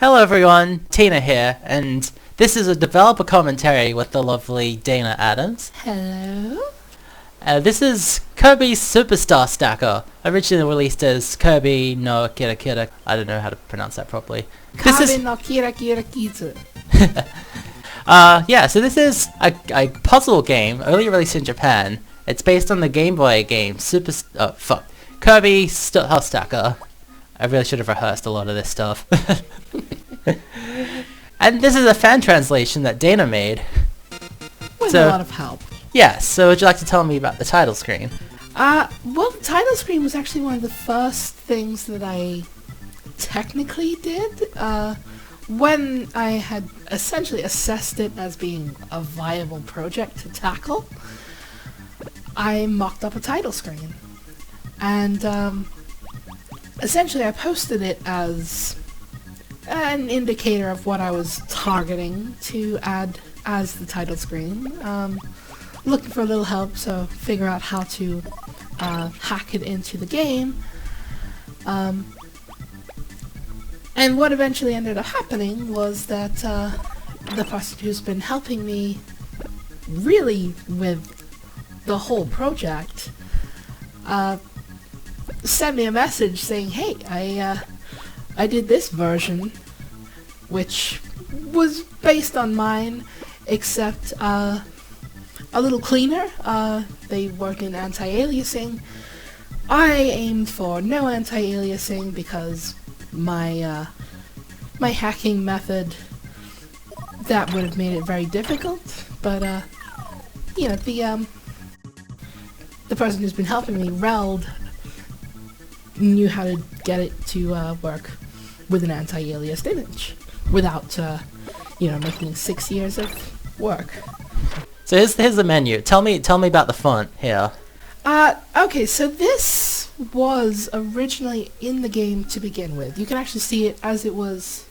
Hello everyone, Tina here, and this is a developer commentary with the lovely TheDanaAddams. Hello. This is Kirby's Superstar Stacker, originally released as Kirby no Kira Kira. I don't know how to pronounce that properly. Kirby no Kira Kira Kizu. Yeah, so this is a puzzle game, early released in Japan. It's based on the Game Boy game Kirby Star Stacker. I really should have rehearsed a lot of this stuff. And this is a fan translation that Dana made. With a lot of help. Yes, so would you like to tell me about the title screen? Well, the title screen was actually one of the first things that I technically did. When I had essentially assessed it as being a viable project to tackle, I mocked up a title screen. And essentially I posted it as an indicator of what I was targeting to add as the title screen. Looking for a little help, so figure out how to hack it into the game. And what eventually ended up happening was that the person who's been helping me really with the whole project sent me a message saying, hey, I did this version, which was based on mine, except a little cleaner. They work in anti-aliasing. I aimed for no anti-aliasing because my hacking method, that would have made it very difficult. But you know, the person who's been helping me, Reld, knew how to get it to work with an anti-aliased image without making 6 years of work. So here's the menu. Tell me about the font here. Okay, so this was originally in the game to begin with. You can actually see it as it was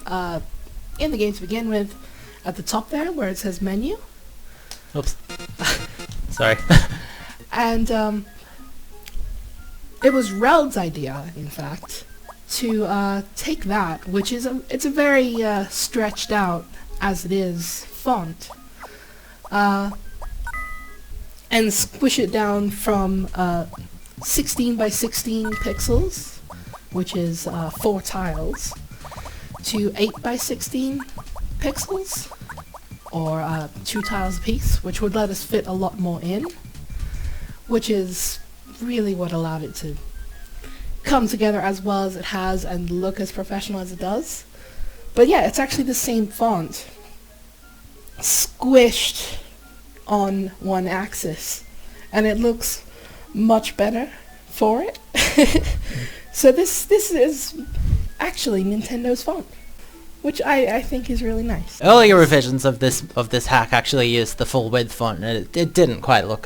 in the game to begin with at the top there where it says menu. Oops. Sorry. And it was Reld's idea, in fact, to take that, which is it's a very stretched out as it is font, and squish it down from 16 by 16 pixels, which is 4 tiles, to 8 by 16 pixels, or 2 tiles apiece, which would let us fit a lot more in, which is really what allowed it to come together as well as it has and look as professional as it does. But yeah, it's actually the same font squished on one axis, and it looks much better for it. So this is actually Nintendo's font, which I think is really nice. Earlier revisions of this hack actually used the full width font, and it didn't quite look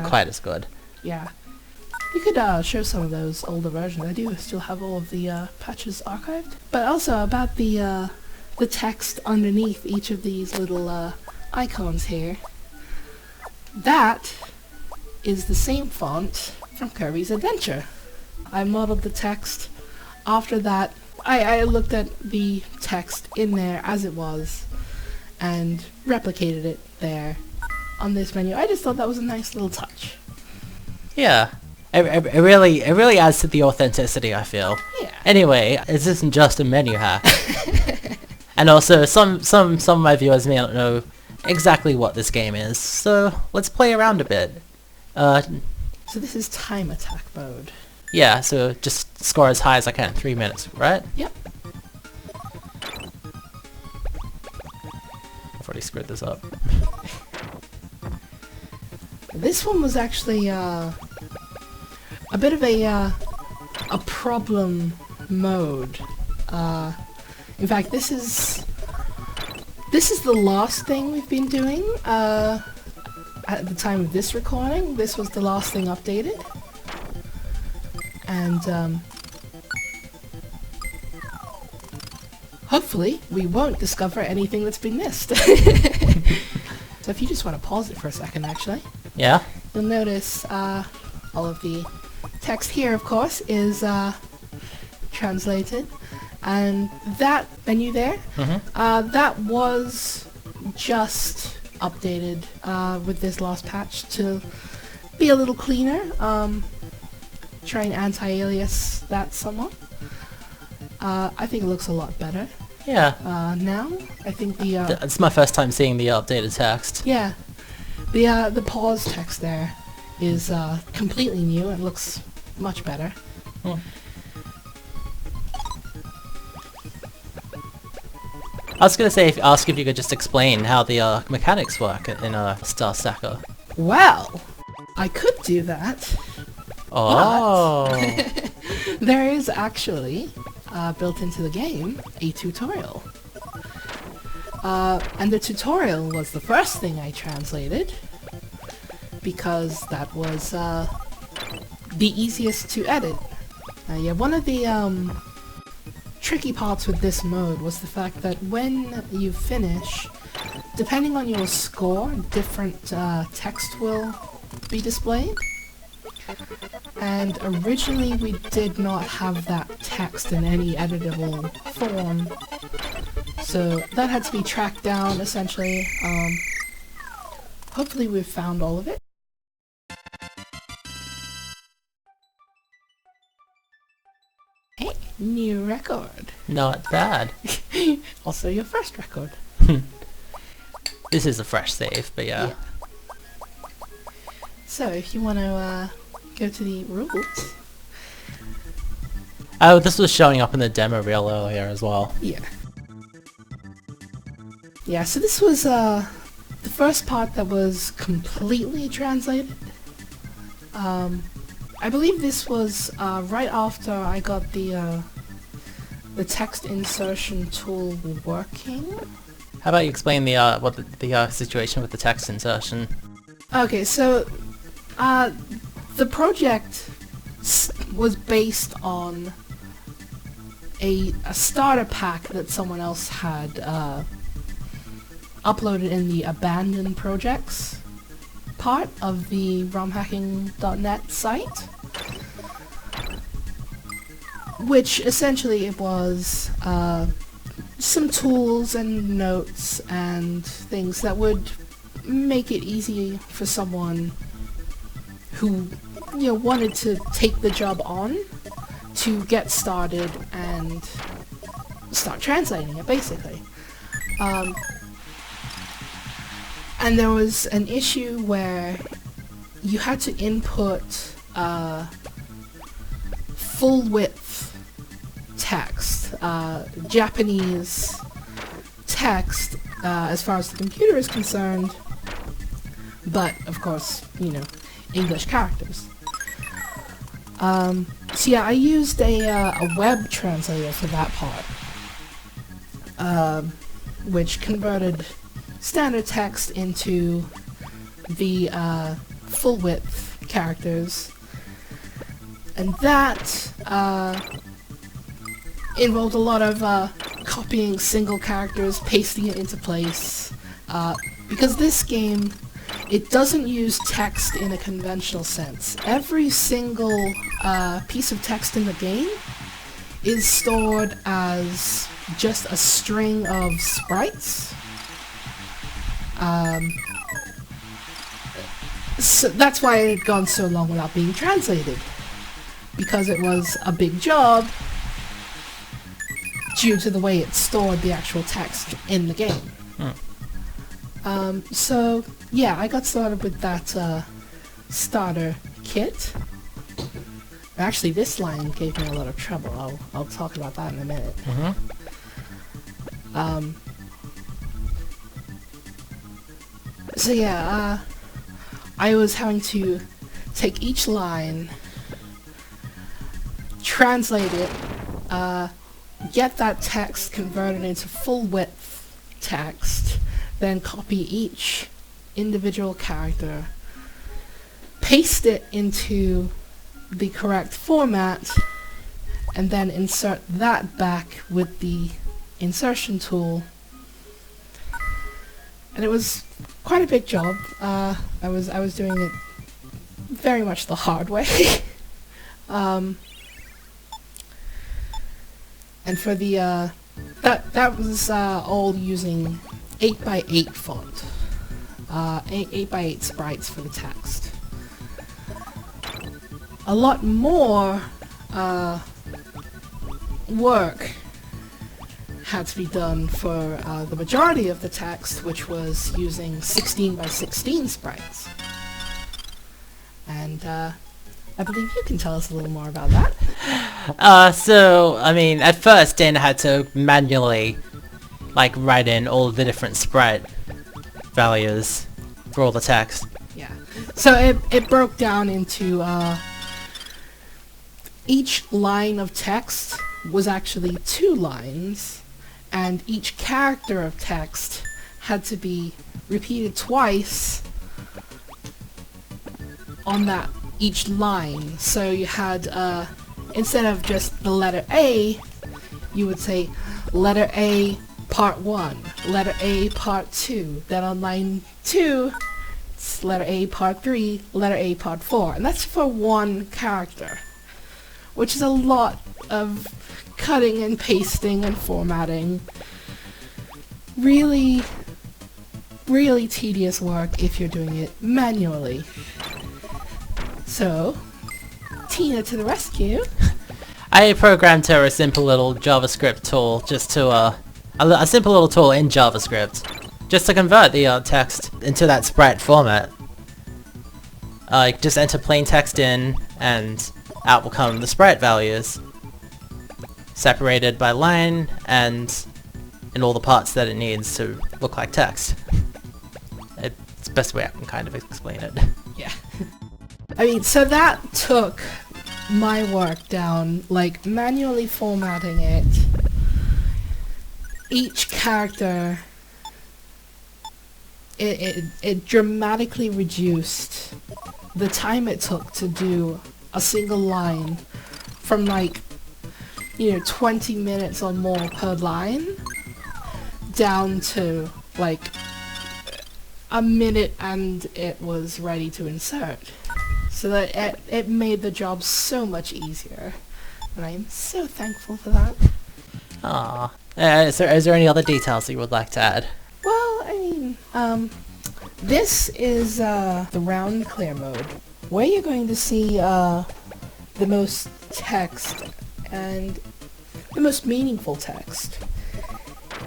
quite as good. Yeah. You could show some of those older versions. I do still have all of the patches archived. But also about the text underneath each of these little icons here. That is the same font from Kirby's Adventure. I modeled the text. After that, I looked at the text in there as it was and replicated it there on this menu. I just thought that was a nice little touch. Yeah. It really adds to the authenticity, I feel. Yeah. Anyway, this isn't just a menu hack. And also, some of my viewers may not know exactly what this game is, so let's play around a bit. So this is time attack mode. Yeah, so just score as high as I can in 3 minutes, right? Yep. I've already screwed this up. This one was actually a bit of a problem mode. In fact, this is the last thing we've been doing at the time of this recording. This was the last thing updated, and hopefully we won't discover anything that's been missed. So if you just want to pause it for a second, actually. Yeah? You'll notice all of the text here, of course, is translated. And that menu there, Mm-hmm. that was just updated with this last patch to be a little cleaner. Try and anti-alias that somewhat. I think it looks a lot better. Yeah. Now, I think the It's my first time seeing the updated text. yeah, the pause text there is completely new and looks much better. Hmm. I was gonna say, ask if you could just explain how the mechanics work in Star Stacker. Well, I could do that. Oh. There is actually, built into the game, a tutorial. And the tutorial was the first thing I translated, because that was the easiest to edit. Yeah, one of the tricky parts with this mode was the fact that when you finish, depending on your score, different text will be displayed. And originally we did not have that text in any editable form, so that had to be tracked down essentially. Hopefully we've found all of it. Hey, new record. Not bad. Also your first record. This is a fresh save, but yeah. So if you want to go to the rules. Oh, this was showing up in the demo reel earlier as well. Yeah. Yeah, so this was the first part that was completely translated. I believe this was right after I got the text insertion tool working. How about you explain the what the situation with the text insertion? Okay, so the project was based on a starter pack that someone else had uploaded in the abandoned projects part of the ROMhacking.net site, which essentially it was some tools and notes and things that would make it easy for someone who, you know, wanted to take the job on to get started and start translating it, basically. And there was an issue where you had to input full width text, Japanese text, as far as the computer is concerned, but of course, you know, English characters. So yeah, I used a web translator for that part, which converted standard text into the full width characters, and that involved a lot of copying single characters, pasting it into place, because this game, it doesn't use text in a conventional sense. Every single piece of text in the game is stored as just a string of sprites. So that's why it had gone so long without being translated, because it was a big job due to the way it stored the actual text in the game. So yeah, I got started with that starter kit. Actually, this line gave me a lot of trouble. I'll talk about that in a minute. So yeah, I was having to take each line, translate it, get that text converted into full width text, then copy each individual character, paste it into the correct format, and then insert that back with the insertion tool. And it was quite a big job. I was doing it very much the hard way. And for the that was all using 8x8 font, 8x8 sprites for the text. A lot more work had to be done for the majority of the text, which was using 16x16 sprites. And I believe you can tell us a little more about that. So, I mean, at first Dana had to manually, like, write in all the different sprite values for all the text. Yeah. So it broke down into, each line of text was actually 2 lines, and each character of text had to be repeated twice on that each line. So you had, instead of just the letter A, you would say letter A part 1, letter A part 2, then on line 2, it's letter A part 3, letter A part 4, and that's for one character, which is a lot of cutting and pasting and formatting. Really, really tedious work if you're doing it manually. So, Tina to the rescue. I programmed her a simple little JavaScript tool, just to, a simple little tool in JavaScript, just to convert the text into that sprite format. Just enter plain text in, and out will come the sprite values, separated by line, and in all the parts that it needs to look like text. It's the best way I can kind of explain it. Yeah. I mean, so that took my work down, like manually formatting it. Each character, it dramatically reduced the time it took to do a single line from, like, 20 minutes or more per line down to like a minute, and it was ready to insert. So that it made the job so much easier, and I'm so thankful for that. Aww. Is there any other details that you would like to add? Well, I mean, this is the round clear mode, where you're going to see the most text, and the most meaningful text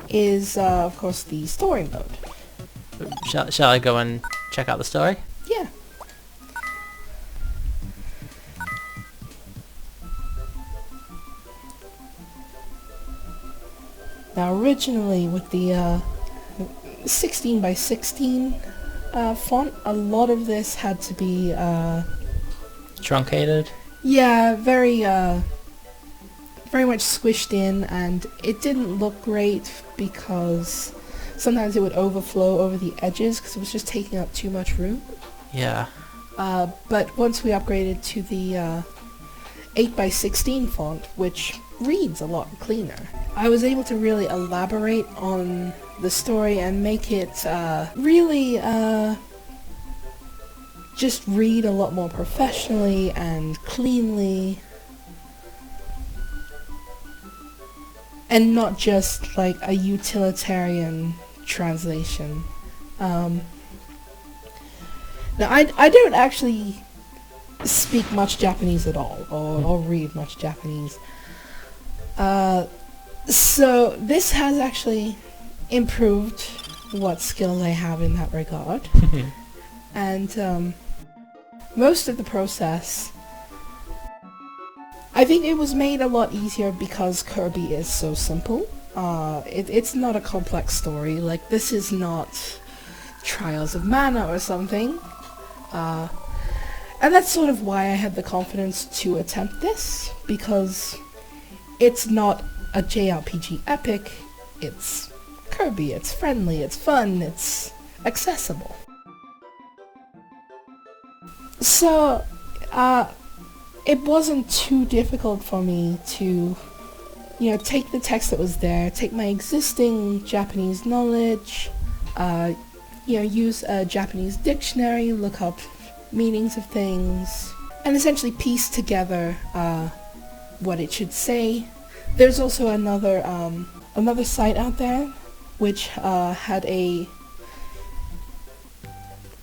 is, of course, the story mode. Shall I go and check out the story? Yeah. Now, originally with the 16x16 font, a lot of this had to be Truncated? yeah, very much squished in, and it didn't look great because sometimes it would overflow over the edges because it was just taking up too much room. Yeah. But once we upgraded to the 8x16 font, which reads a lot cleaner, I was able to really elaborate on the story and make it really just read a lot more professionally and cleanly, and not just like a utilitarian translation. Now, I don't actually speak much Japanese at all, or read much Japanese. So this has actually improved what skills I have in that regard. And most of the process, I think it was made a lot easier because Kirby is so simple. It's not a complex story. Like, this is not Trials of Mana or something. And that's sort of why I had the confidence to attempt this, because it's not a JRPG epic. It's Kirby, it's friendly, it's fun, it's accessible. So, it wasn't too difficult for me to, take the text that was there, take my existing Japanese knowledge, use a Japanese dictionary, look up meanings of things, and essentially piece together what it should say, There's also another site out there which had a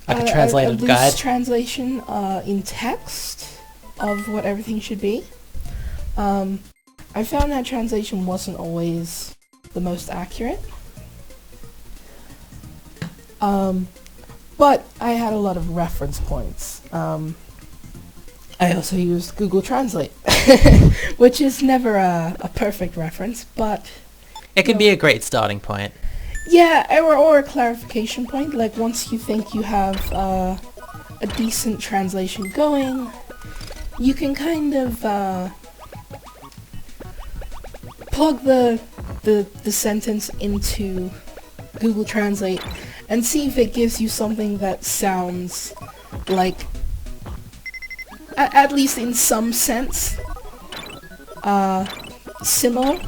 translated loose guide. translation in text of what everything should be. I found that translation wasn't always the most accurate. But I had a lot of reference points. I also used Google Translate, which is never a perfect reference, but... It can be a great starting point. Yeah, or a clarification point, like once you think you have a decent translation going, you can kind of plug the sentence into Google Translate and see if it gives you something that sounds like, at least in some sense, similar.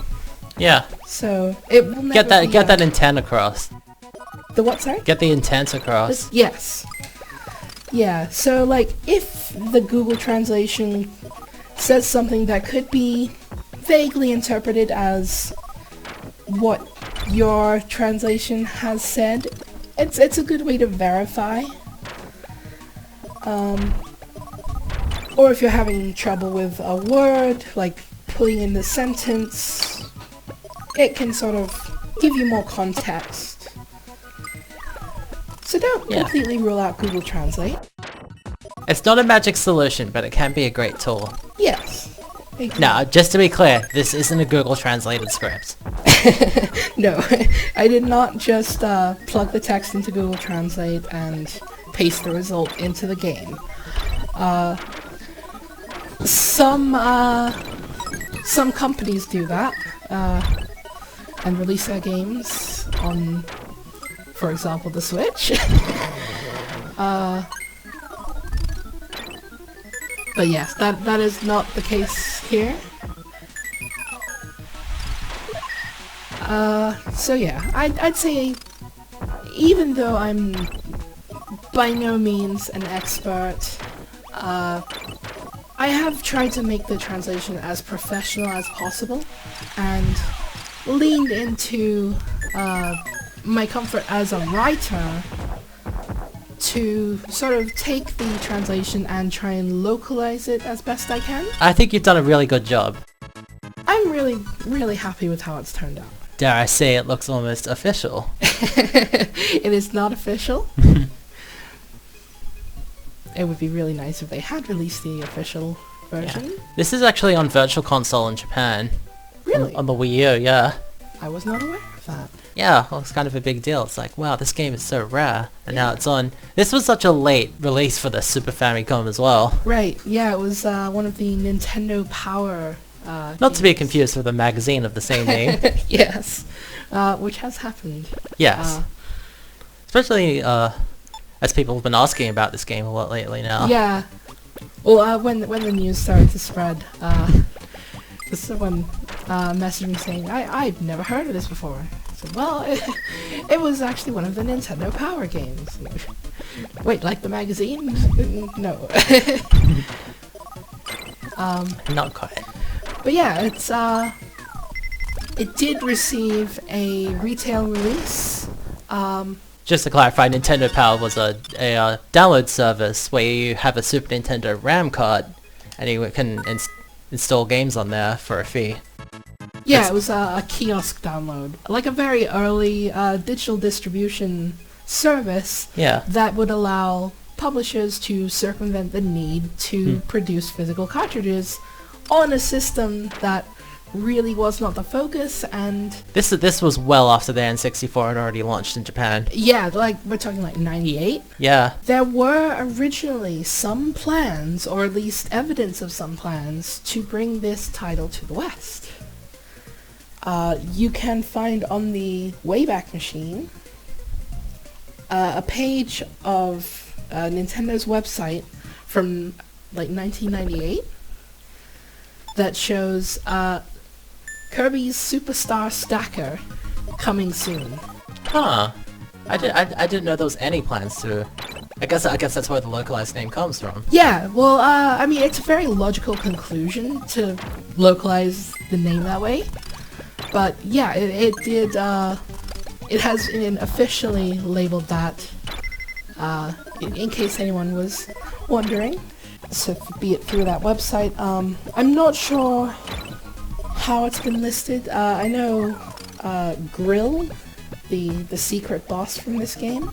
Yeah. So it will never get that intent across. The what, sorry? Get the intent across. Yes. Yeah, so like if the Google translation says something that could be vaguely interpreted as what your translation has said, it's a good way to verify. Or if you're having trouble with a word, like putting in the sentence, it can sort of give you more context. So don't completely rule out Google Translate. It's not a magic solution, but it can be a great tool. Yes. Exactly. Now, just to be clear, this isn't a Google translated script. No, I did not just plug the text into Google Translate and paste the result into the game. Some companies do that and release their games on, for example, the Switch. But yes, that is not the case here. So yeah, I'd say, even though I'm by no means an expert, I have tried to make the translation as professional as possible, and leaned into my comfort as a writer to sort of take the translation and try and localize it as best I can. I think you've done a really good job. I'm really, really happy with how it's turned out. Dare I say it looks almost official. It is not official. It would be really nice if they had released the official version. Yeah. This is actually on Virtual Console in Japan. Really? On the Wii U, yeah. I was not aware of that. Yeah, well, it's kind of a big deal. It's like, wow, this game is so rare. And now it's on... This was such a late release for the Super Famicom as well. Right, yeah, it was one of the Nintendo Power Not to be confused with a magazine of the same name. Yes, which has happened. Yes. Especially as people have been asking about this game a lot lately now. Yeah. Well, when the news started to spread, someone messaged me saying, I've never heard of this before. I said, well, it was actually one of the Nintendo Power games. Wait, like the magazine? No. Not quite. But yeah, it's it did receive a retail release. Just to clarify, Nintendo Power was a download service where you have a Super Nintendo RAM card and you can install games on there for a fee. Yeah, it was a kiosk download, like a very early digital distribution service that would allow publishers to circumvent the need to produce physical cartridges on a system that really was not the focus. And this was well after the N64 had already launched in Japan. Yeah, like we're talking like 98. Yeah. There were originally some plans, or at least evidence of some plans, to bring this title to the West. You can find on the Wayback Machine a page of Nintendo's website from like 1998 that shows Kirby's Superstar Stacker coming soon. Huh. I didn't know there was any plans to. I guess that's where the localized name comes from. Yeah, well, I mean, it's a very logical conclusion to localize the name that way. But yeah, it did, it has been officially labeled that, in case anyone was wondering. So be it through that website. I'm not sure how it's been listed. I know Grill, the secret boss from this game,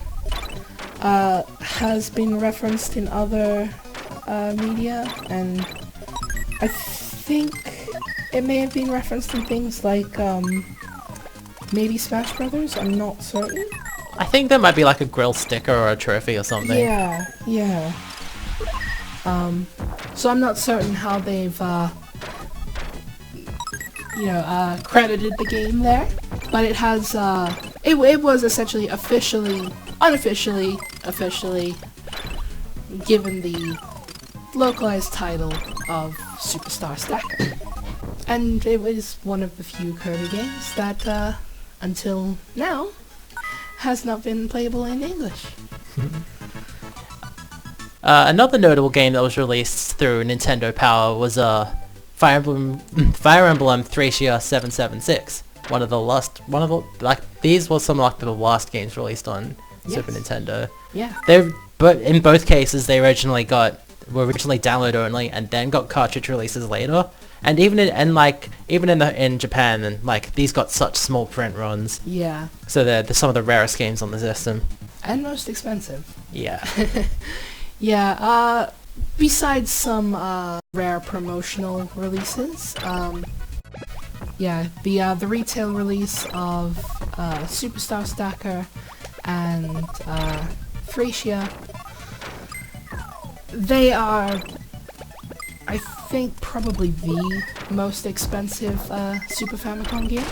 has been referenced in other media, and I think it may have been referenced in things like maybe Smash Brothers. I'm not certain. I think there might be like a grill sticker or a trophy or something. Yeah, yeah. So I'm not certain how they've credited the game there, but it has, it was essentially unofficially given the localized title of Superstar Stacker. And it was one of the few Kirby games that, until now, has not been playable in English. Another notable game that was released through Nintendo Power was Fire Emblem Thracia 776. These were some of the last games released on Super Nintendo. Yeah. But in both cases, they were originally download only, and then got cartridge releases later. And even in Japan, and these got such small print runs. Yeah. So they're some of the rarest games on the system. And most expensive. Yeah. Yeah. Besides some rare promotional releases, yeah, the retail release of Superstar Stacker and Thracia, they are, I think, probably the most expensive Super Famicom games.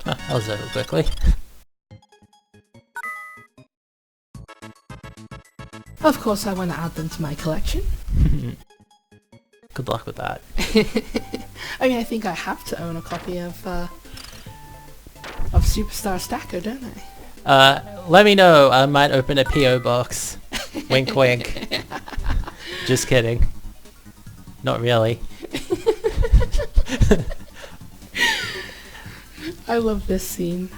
That was over quickly. Of course, I want to add them to my collection. Good luck with that. I mean, I think I have to own a copy of Superstar Stacker, don't I? Let me know. I might open a PO box. Wink, wink. Just kidding. Not really. I love this scene.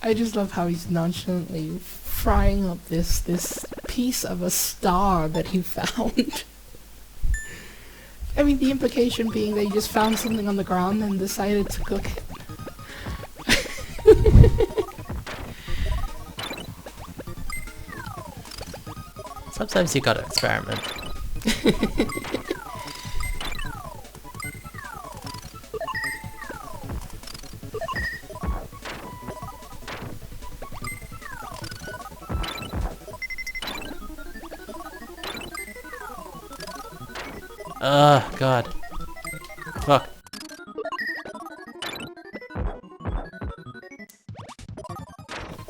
I just love how he's nonchalantly frying up this piece of a star that he found. I mean, the implication being that he just found something on the ground and decided to cook it. Sometimes you gotta experiment. God. Fuck.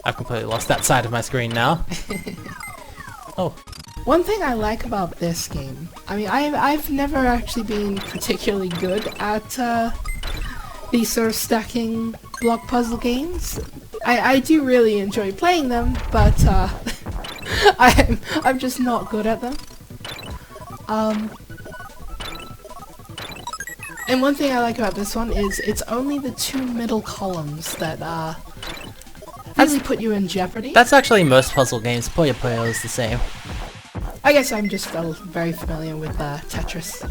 I've completely lost that side of my screen now. Oh. One thing I like about this game, I mean, I've never actually been particularly good at these sort of stacking block puzzle games. I do really enjoy playing them, but I'm just not good at them. And one thing I like about this one is it's only the two middle columns that really put you in jeopardy. That's actually most puzzle games. Puyo Puyo is the same. I guess I'm just very familiar with Tetris.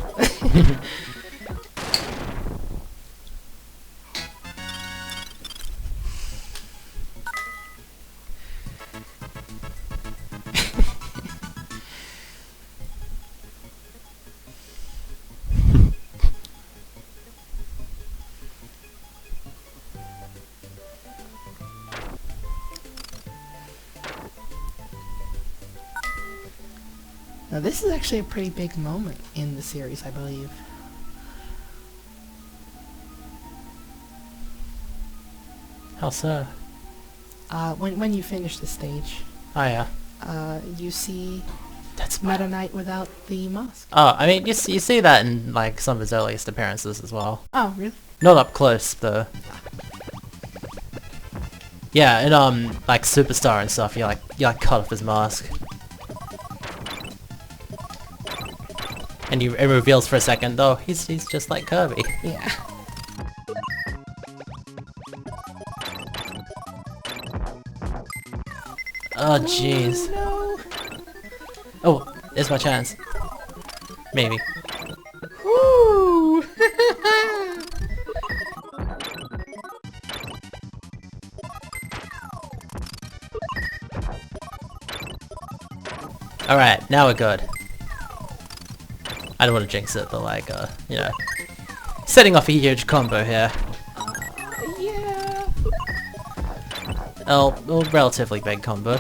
Now this is actually a pretty big moment in the series, I believe. How so? When you finish the stage. Oh yeah. You see That's Meta Knight without the mask. Oh, I mean, you see that in some of his earliest appearances as well. Oh, really? Not up close, though. Yeah, and like Superstar and stuff, you like cut off his mask. And it reveals for a second, though, he's just like Kirby. Yeah. Oh jeez. Oh, Oh, there's my chance. Maybe. no. Woo! Alright, now we're good. I don't want to jinx it, but like, you know, setting off a huge combo here. Yeah. Oh, well, relatively big combo.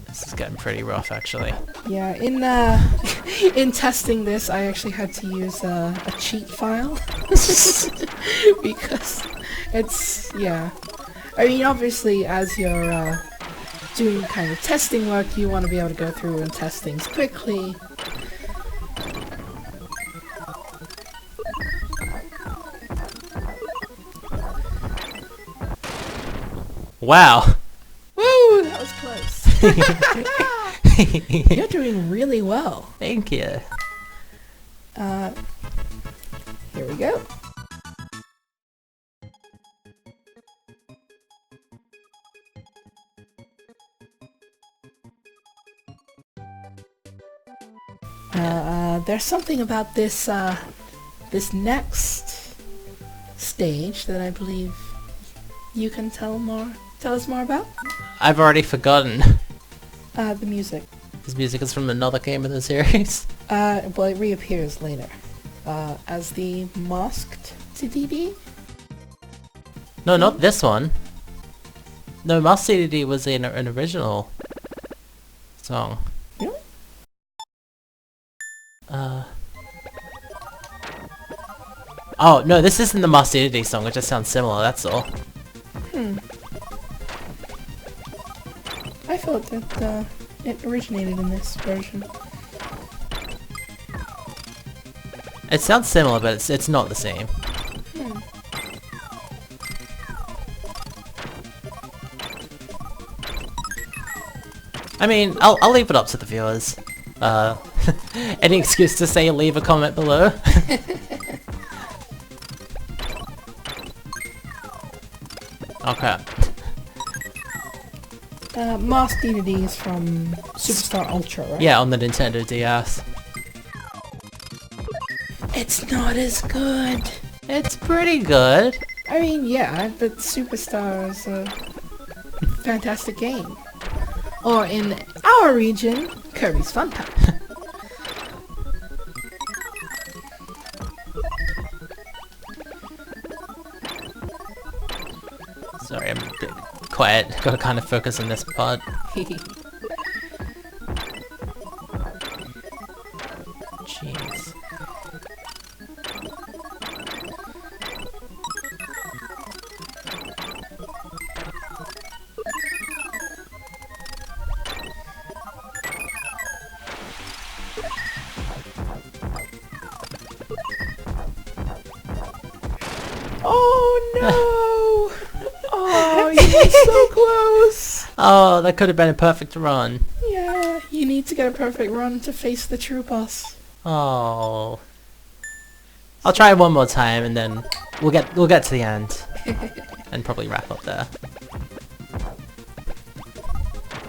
This is getting pretty rough, actually. Yeah, in testing this, I actually had to use a cheat file because it's, yeah. I mean, obviously, as you're doing kind of testing work, you want to be able to go through and test things quickly. Wow! Woo! That was close. You're doing really well. Thank you. Here we go. There's something about this, this next stage that I believe you can tell us more about. I've already forgotten. The music. This music is from another game in the series. Well, it reappears later, as the masked TDD. No, not this one. No, Master CDD was an original song. Really? Oh, no, this isn't the Master CDD song, it just sounds similar, that's all. I thought that, it originated in this version. It sounds similar, but it's not the same. I mean, I'll leave it up to the viewers. Any excuse to say leave a comment below. Oh crap. Masked DDD is from Superstar Ultra, right? Yeah, on the Nintendo DS. It's not as good. It's pretty good. I mean, yeah, but Superstar is a fantastic game. Or in our region, Kirby's Fun Time. Sorry, I'm a bit quiet. Gotta kind of focus on this part. Jeez. Oh no! Oh, you were so close! Oh, that could have been a perfect run. Yeah, you need to get a perfect run to face the true boss. Oh. I'll try one more time and then we'll get to the end. And probably wrap up there.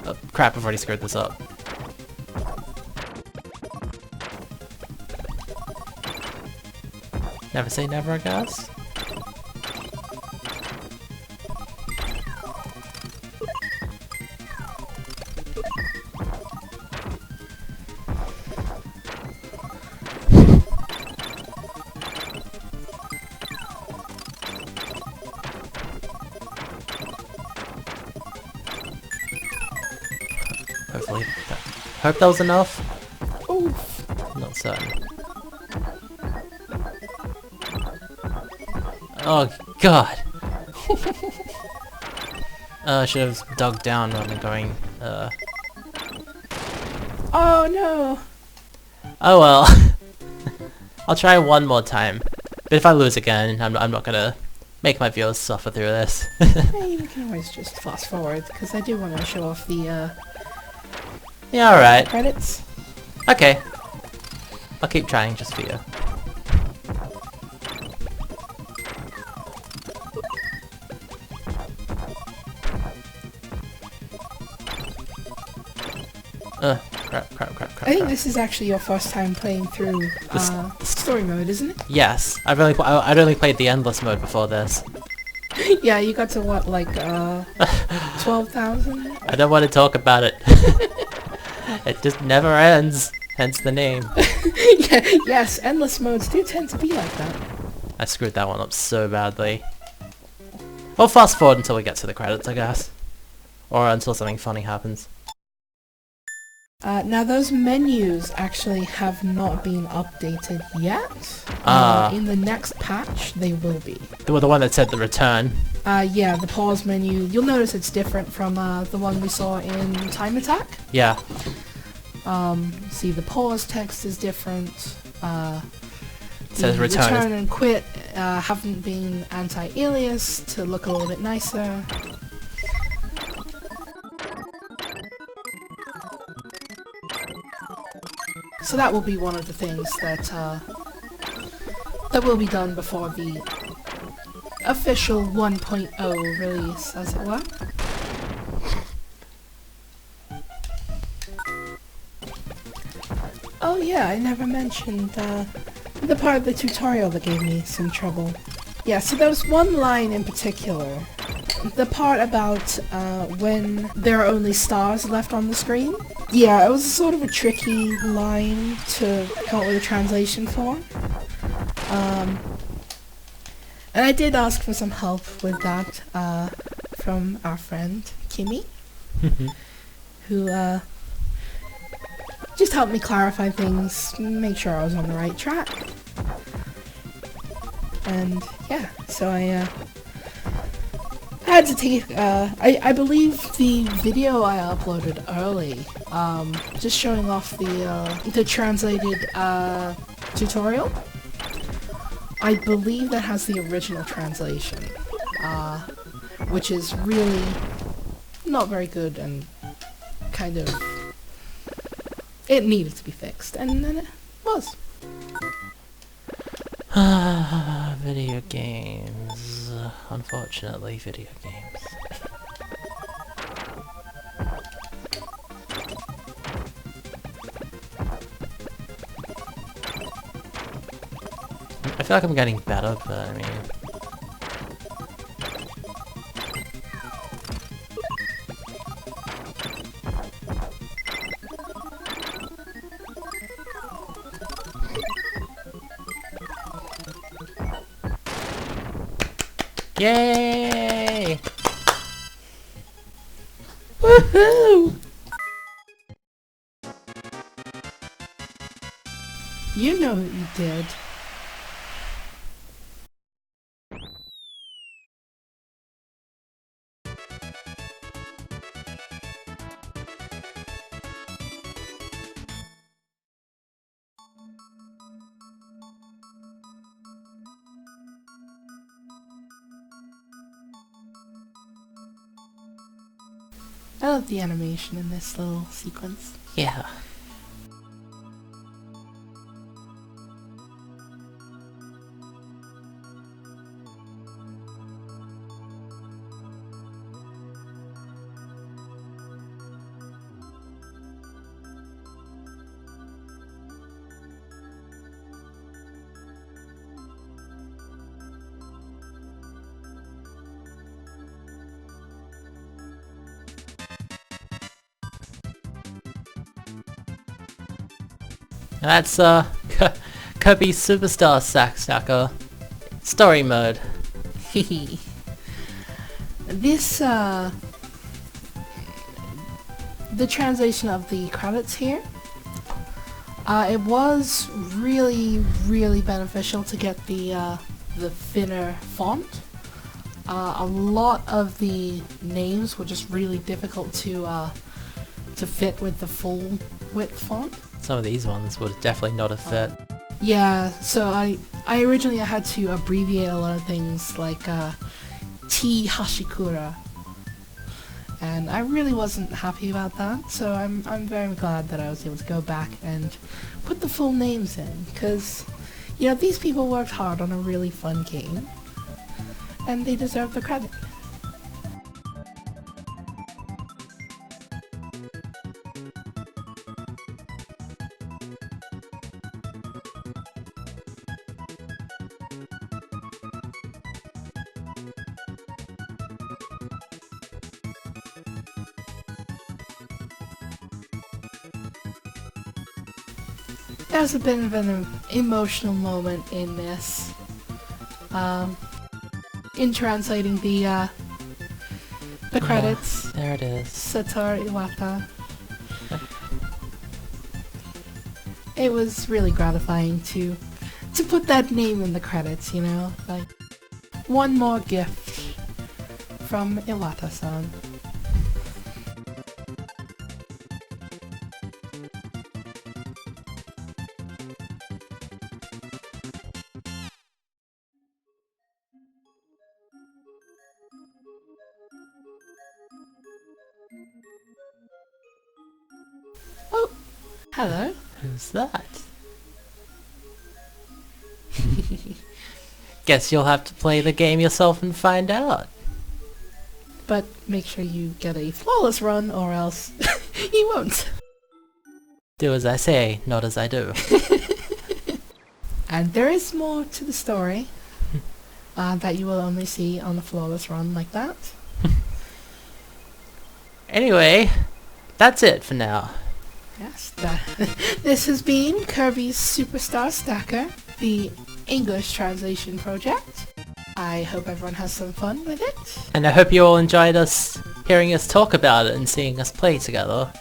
Oh crap, I've already screwed this up. Never say never, I guess. Hopefully, hope that was enough. Oof. I'm not certain. Oh god. I should have dug down rather than going, Oh no! Oh well. I'll try one more time. But if I lose again, I'm not gonna make my viewers suffer through this. Hey, we can always just fast forward, because I do want to show off the, Yeah, alright. credits. Okay. I'll keep trying just for you. Crap. I think this is actually your first time playing through, story mode, isn't it? Yes, I'd only played the endless mode before this. Yeah, you got to what, like, 12,000? I don't want to talk about it. It just never ends, hence the name. Yeah, yes, endless modes do tend to be like that. I screwed that one up so badly. We'll fast forward until we get to the credits, I guess. Or until something funny happens. Now those menus actually have not been updated yet. In the next patch, they will be. The one that said the return. Yeah, the pause menu. You'll notice it's different from the one we saw in Time Attack. Yeah. See, the pause text is different. It says return and quit haven't been anti-alias to look a little bit nicer. So that will be one of the things that that will be done before the official 1.0 release, as it were. Oh yeah, I never mentioned the part of the tutorial that gave me some trouble. Yeah, so there was one line in particular. The part about when there are only stars left on the screen. Yeah, it was sort of a tricky line to come up with a translation for. And I did ask for some help with that from our friend, Kimmy, who just helped me clarify things, make sure I was on the right track. And yeah, so I had to take, I believe the video I uploaded early, just showing off the translated tutorial. I believe that has the original translation, which is really not very good and kind of, it needed to be fixed, and then it was. Video games. Unfortunately, video games. I feel like I'm getting better, but I mean... Yay! Woohoo! You know what you did. I love the animation in this little sequence. Yeah. That's Kirby Superstar Stacker story mode. This the translation of the credits here. It was really beneficial to get the thinner font. a lot of the names were just really difficult to fit with the full width font. Some of these ones would definitely not have fit. Yeah, so I originally had to abbreviate a lot of things like T Hashikura, and I really wasn't happy about that. So I'm very glad that I was able to go back and put the full names in, because you know these people worked hard on a really fun game, and they deserve the credit. There's a bit of an emotional moment in this. In translating the credits. Yeah, there it is. Satoru Iwata. It was really gratifying to put that name in the credits, you know? Like, one more gift from Iwata-san. Oh, hello. Who's that? Guess you'll have to play the game yourself and find out. But make sure you get a flawless run or else you won't. Do as I say, not as I do. And there is more to the story that you will only see on a flawless run like that. Anyway, that's it for now. Yes, this has been Kirby's Superstar Stacker, the English translation project. I hope everyone has some fun with it. And I hope you all enjoyed hearing us talk about it and seeing us play together.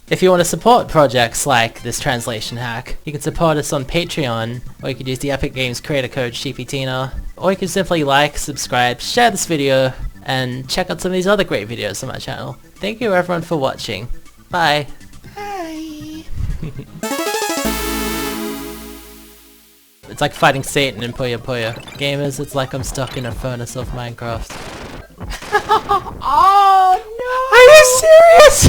If you want to support projects like this translation hack, you can support us on Patreon, or you could use the Epic Games creator code sheepytina, or you can simply like, subscribe, share this video, and check out some of these other great videos on my channel. Thank you everyone for watching. Bye! Hi! It's like fighting Satan in Puyo Puyo. Gamers, it's like I'm stuck in a furnace of Minecraft. Oh no! Are you serious?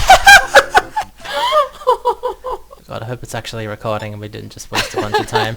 God, I hope it's actually recording and we didn't just waste a bunch of time.